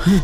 हाँ?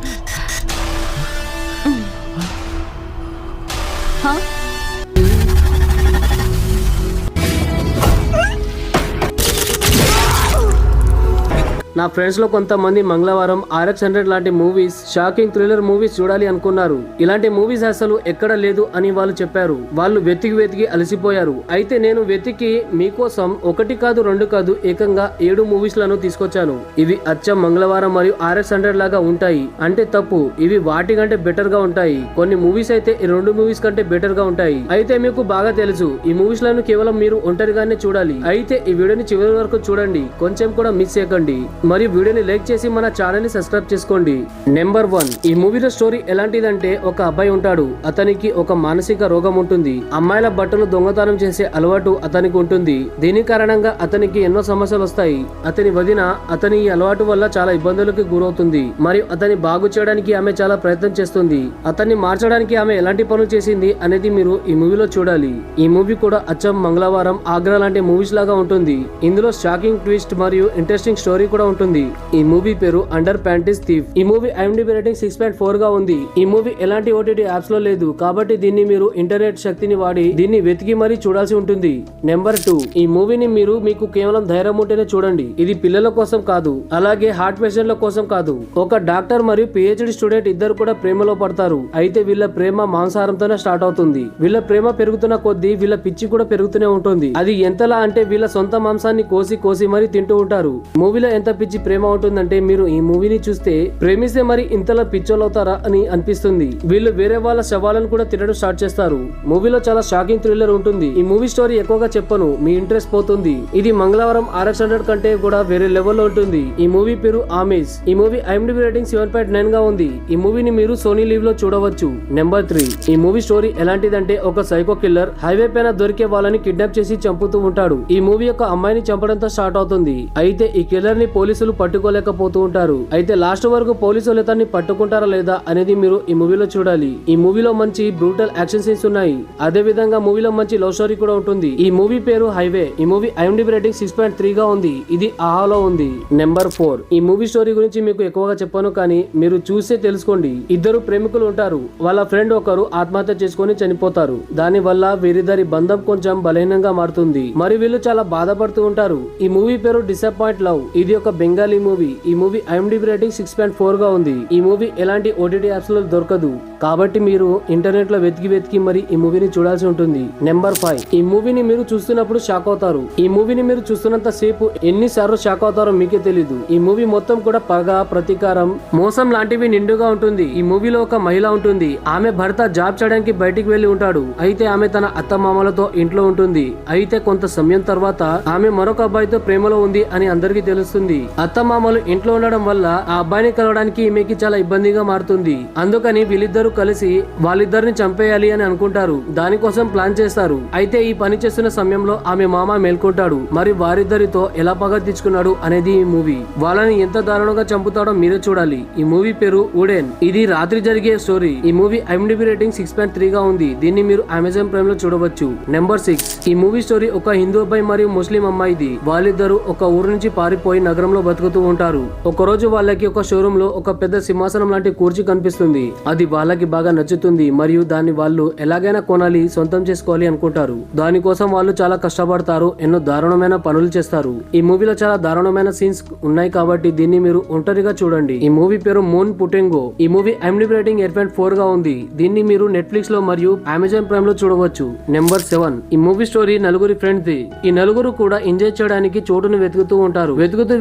నా ఫ్రెండ్స్ లో కొంతమంది మంగళవారం RX-100 లాంటి మూవీస్, షాకింగ్ థ్రిల్లర్ మూవీస్ చూడాలి అనుకున్నారు. ఇలాంటి మూవీస్ అసలు ఎక్కడ లేదు అని వాళ్ళు చెప్పారు. వాళ్ళు వెతికి అలసిపోయారు. అయితే నేను వెతికి మీకోసం ఒకటి కాదు, రెండు కాదు, ఏకంగా 7 మూవీస్ లను తీసుకొచ్చాను. ఇవి అచ్చం మంగళవారం మరియు RX-100 లాగా ఉంటాయి అంటే తప్పు. ఇవి వాటి కంటే బెటర్ గా ఉంటాయి. కొన్ని మూవీస్ అయితే ఈ 2 మూవీస్ కంటే బెటర్ గా ఉంటాయి. అయితే మీకు బాగా తెలుసు ఈ మూవీస్ లను కేవలం మీరు ఒంటరిగానే చూడాలి. అయితే ఈ వీడియోని చివరి వరకు చూడండి, కొంచెం కూడా మిస్ చేయకండి. మరియు వీడియోని లైక్ చేసి మన ఛానల్ ని సబ్స్క్రైబ్ చేసుకోండి. నెంబర్ 1, ఈ మూవీలో స్టోరీ ఎలాంటిదంటే, ఒక అబ్బాయి ఉంటాడు. అతనికి ఒక మానసిక రోగం ఉంటుంది. అమ్మాయిల బట్టలు దొంగతనం చేసే అలవాటు అతనికి ఉంటుంది. దీని కారణంగా అతనికి ఎన్నో సమస్యలు వస్తాయి. అతని వదిన అతని ఈ అలవాటు వల్ల చాలా ఇబ్బందులకు గురవుతుంది. మరియు అతన్ని బాగు చేయడానికి ఆమె చాలా ప్రయత్నం చేస్తుంది. అతన్ని మార్చడానికి ఆమె ఎలాంటి పనులు చేసింది అనేది మీరు ఈ మూవీలో చూడాలి. ఈ మూవీ కూడా అచ్చం మంగళవారం, ఆగ్రా లాంటి మూవీస్ లాగా ఉంటుంది. ఇందులో షాకింగ్ ట్విస్ట్ మరియు ఇంట్రెస్టింగ్ స్టోరీ కూడా ఉంటుంది. ఈ మూవీ పేరు అండర్ ప్యాంటీస్ థీఫ్. ఈ మూవీ IMDb రేటింగ్ 6.4 గా ఉంది. ఈ మూవీ ఎలాంటి OTT యాప్స్ లో లేదు, కాబట్టి దీన్ని మీరు ఇంటర్నెట్ శక్తిని వాడి దీన్ని వెతికి మరీ చూడాల్సి ఉంటుంది. నెంబర్ 2, ఈ మూవీని మీకు కేవలం ధైర్యం ఉంటేనే చూడండి. ఇది పిల్లల కోసం కాదు, అలాగే హార్ట్ పేషెంట్ల కోసం కాదు. ఒక డాక్టర్ మరియు PhD స్టూడెంట్ ఇద్దరు కూడా ప్రేమలో పడతారు. అయితే వీళ్ళ ప్రేమ మాంసాహారంతోనే స్టార్ట్ అవుతుంది. వీళ్ళ ప్రేమ పెరుగుతున్న కొద్దీ వీళ్ళ పిచ్చి కూడా పెరుగుతూనే ఉంటుంది. అది ఎంతలా అంటే వీళ్ళ సొంత మాంసాన్ని కోసి మరీ తింటూ ఉంటారు. మూవీలో ఎంత పిచ్చి ప్రేమ ఉంటుందంటే మీరు ఈ మూవీని చూస్తే ప్రేమిస్తే మరి ఇంతలా పిచ్చోలవుతారా అని అనిపిస్తుంది. వీళ్ళు వేరే వాళ్ళ శవాలను కూడా తినడం స్టార్ట్ చేస్తారు. మూవీలో చాలా షాకింగ్ థ్రిల్లర్ ఉంటుంది. ఈ మూవీ స్టోరీ ఎక్కువగా చెప్పను, మీ ఇంట్రెస్ట్ పోతుంది. ఇది మంగళవారం RX-100 కంటే కూడా వేరే లెవెల్లో ఉంటుంది. ఈ మూవీ పేరు ఆమేజ్. ఈ మూవీ IMDb రేటింగ్ 7.9 గా ఉంది. ఈ మూవీని మీరు సోనీ లీవ్ లో చూడవచ్చు. నెంబర్ 3, ఈ మూవీ స్టోరీ ఎలాంటిదంటే, ఒక సైకో కిల్లర్ హైవే పైన దొరికే వాళ్ళని కిడ్నాప్ చేసి చంపుతూ ఉంటాడు. ఈ మూవీ ఒక అమ్మాయిని చంపడంతో స్టార్ట్ అవుతుంది. అయితే ఈ కిల్లర్ ని పోలీసులు పట్టుకోలేకపోతూ ఉంటారు. అయితే లాస్ట్ వరకు పోలీసులు ఇతన్ని పట్టుకుంటారా లేదా అనేది మీరు ఈ మూవీలో చూడాలి. ఈ మూవీలో మంచి బ్రూటల్ యాక్షన్ సీన్స్ ఉన్నాయి. అదే విధంగా మూవీలో మంచి లవ్ స్టోరీ కూడా ఉంటుంది. ఈ మూవీ పేరు హైవే. ఈ మూవీ IMDb రేటింగ్ 6.3 గా ఉంది. ఇది ఆహాలో ఉంది. నెంబర్ 4, ఈ మూవీ స్టోరీ గురించి మీకు ఎక్కువగా చెప్పాను, కానీ మీరు చూసే తెలుసుకోండి. ఇద్దరు ప్రేమికులు ఉంటారు. వాళ్ళ ఫ్రెండ్ ఒకరు ఆత్మహత్య చేసుకుని చనిపోతారు. దాని వల్ల వీరిద్దరి బంధం కొంచెం బలహీనంగా మారుతుంది. మరి వీళ్ళు చాలా బాధపడుతూ ఉంటారు. ఈ మూవీ పేరు డిసప్పాయింట్ లవ్. ఇది ఒక బెంగాలీ మూవీ. ఈ మూవీ IMDb రేటింగ్ 6.4 గా ఉంది. ఈ మూవీ ఎలాంటి OTT యాప్స్ లో దొరకదు, కాబట్టి మీరు ఇంటర్నెట్ లో వెతికి మరి ఈ మూవీని చూడాల్సి ఉంటుంది. నెంబర్ 5, ఈ మూవీని మీరు చూస్తున్నప్పుడు షాక్ అవుతారు. ఈ మూవీని మీరు చూస్తున్నంత సేపు ఎన్నిసార్లు షాక్ అవుతారో మీకే తెలీదు. ఈ మూవీ మొత్తం కూడా పగ, ప్రతీకారం, మోసం లాంటివి నిండుగా ఉంటుంది. ఈ మూవీలో ఒక మహిళ ఉంటుంది. ఆమె భర్త జాబ్ చేయడానికి బయటికి వెళ్లి ఉంటాడు. అయితే ఆమె తన అత్తమామలతో ఇంట్లో ఉంటుంది. అయితే కొంత సమయం తర్వాత ఆమె మరొక అబ్బాయితో ప్రేమలో ఉంది అని అందరికీ తెలుస్తుంది. అత్తమామలు ఇంట్లో ఉండడం వల్ల ఆ అబ్బాయిని కలవడానికి ఈమెకి చాలా ఇబ్బందిగా మారుతుంది. అందుకని వీళ్ళిద్దరూ కలిసి వాళ్ళిద్దరిని చంపేయాలి అని అనుకుంటారు. దానికోసం ప్లాన్ చేస్తారు. అయితే ఈ పని చేస్తున్న సమయంలో ఆమె మామ మేల్కొంటాడు. మరి వారిద్దరితో ఎలా పగ తెచ్చుకున్నాడు అనేది ఈ మూవీ. వాళ్ళని ఎంత దారుణంగా చంపుతాడో మీరే చూడాలి. ఈ మూవీ పేరు వుడెన్. ఇది రాత్రి జరిగే స్టోరీ. ఈ మూవీ IMDb రేటింగ్ 6.3 గా ఉంది. దీన్ని మీరు అమెజాన్ ప్రైమ్ లో చూడవచ్చు. నెంబర్ 6, ఈ మూవీ స్టోరీ ఒక హిందూ అబ్బాయి మరియు ముస్లిం అమ్మాయిది. వాళ్ళిద్దరూ ఒక ఊరు నుంచి పారిపోయి నగరంలో బతుకుతూ ఉంటారు. ఒక రోజు వాళ్ళకి ఒక షోరూమ్ లో ఒక పెద్ద సింహాసనం లాంటి కుర్చీ కనిపిస్తుంది. అది వాళ్ళకి బాగా నచ్చుతుంది మరియు దాన్ని వాళ్ళు ఎలాగైనా కొనాలి, సొంతం చేసుకోవాలి అనుకుంటారు. దానికోసం వాళ్ళు చాలా కష్టపడతారు, ఎన్నో దారుణమైన పనులు చేస్తారు. ఈ మూవీలో చాలా దారుణమైన సీన్స్ ఉన్నాయి, కాబట్టి దీన్ని మీరు ఒంటరిగా చూడండి. ఈ మూవీ పేరు మూన్ పుటెంగో. ఈ మూవీ IMDb రేటింగ్ 8.4 గా ఉంది. దీన్ని మీరు నెట్ఫ్లిక్స్ లో మరియు అమెజాన్ ప్రైమ్ లో చూడవచ్చు. నెంబర్ 7, ఈ మూవీ స్టోరీ నలుగురి ఫ్రెండ్స్ ది. ఈ నలుగురు కూడా ఎంజాయ్ చేయడానికి చోటును వెతుకుతూ ఉంటారు.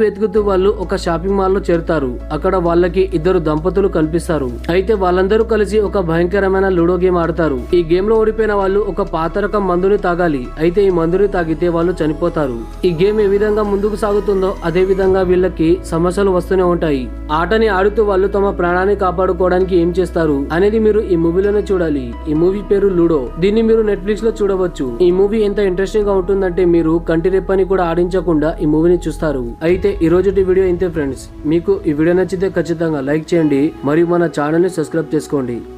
వెతుకుతూ వాళ్ళు ఒక షాపింగ్ మాల్ లో చేరుతారు. అక్కడ వాళ్ళకి ఇద్దరు దంపతులు కల్పిస్తారు. అయితే వాళ్ళందరూ కలిసి ఒక భయంకరమైన లూడో గేమ్ ఆడతారు. ఈ గేమ్ లో ఓడిపోయిన వాళ్ళు ఒక పాత రకం మందుని తాగాలి. అయితే ఈ మందుని తాగితే వాళ్ళు చనిపోతారు. ఈ గేమ్ ఏ విధంగా ముందుకు సాగుతుందో అదే విధంగా వీళ్ళకి సమస్యలు వస్తూనే ఉంటాయి. ఆటని ఆడుతూ వాళ్ళు తమ ప్రాణాన్ని కాపాడుకోవడానికి ఏం చేస్తారు అనేది మీరు ఈ మూవీలోనే చూడాలి. ఈ మూవీ పేరు లూడో. దీన్ని మీరు నెట్ఫ్లిక్స్ లో చూడవచ్చు. ఈ మూవీ ఎంత ఇంట్రెస్టింగ్ గా ఉంటుందంటే మీరు కంటి రెప్పని కూడా ఆడించకుండా ఈ మూవీని చూస్తారు. అయితే ఈ రోజుటి వీడియో ఇంతే ఫ్రెండ్స్. మీకు ఈ వీడియో నచ్చితే ఖచ్చితంగా లైక్ చేయండి మరియు మన ఛానల్ ని సబ్స్క్రైబ్ చేసుకోండి.